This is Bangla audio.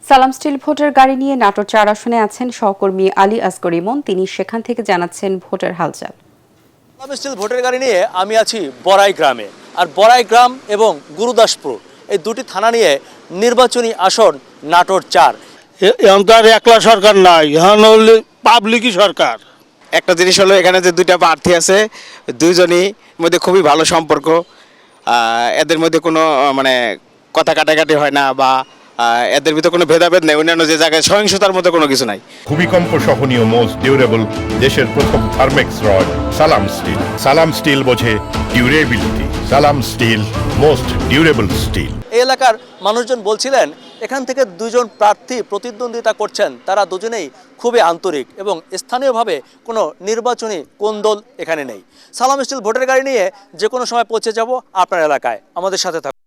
সালাম স্টিল ভোটের গাড়ি নিয়ে নাটোর ৪ আসনে আছেন সহকর্মী আলী আসগর ইমন। তিনি সেখান থেকে জানাচ্ছেন ভোটের হালচাল। সালাম স্টিল ভোটের গাড়ি নিয়ে আমি আছি বড়াই গ্রামে। আর বড়াই গ্রাম এবং গুরুদাসপুর এই দুটি থানা নিয়ে নির্বাচনী আসন নাটোর ৪। এখন তো আর একলা সরকার নাই, এখন হলে পাবলিকই সরকার। একটা জিনিস হলো এখানে যে দুইটা প্রার্থী আছে, দুইজনই মধ্যে খুবই ভালো সম্পর্ক। এদের মধ্যে কোনো মানে কথা কাটাকাটি হয় না বা এদের ভিতরে কোনো ভেদাভেদ নেই। অন্যান্য যে জায়গায় সহিংসতার মতো কোনো কিছু নাই। ভূমিকম্প সহনীয় মোস্ট ডিউরেবল দেশের প্রথম থার্মেক্স রড সালাম স্টিল। সালাম স্টিল বোঝে ডিউরেবিলিটি। সালাম স্টিল মোস্ট ডিউরেবল স্টিল। এই এলাকার মানুষজন বলছিলেন এখান থেকে দুজন প্রার্থী প্রতিদ্বন্দ্বিতা করছেন, তারা দুজনেই খুবই আন্তরিক এবং স্থানীয়ভাবে কোনো নির্বাচনী কোন্দল এখানে নেই। সালাম স্টিল ভোটের গাড়ি নিয়ে যে কোনো সময় পৌঁছে যাব আপনার এলাকায়। আমাদের সাথে থাকুন।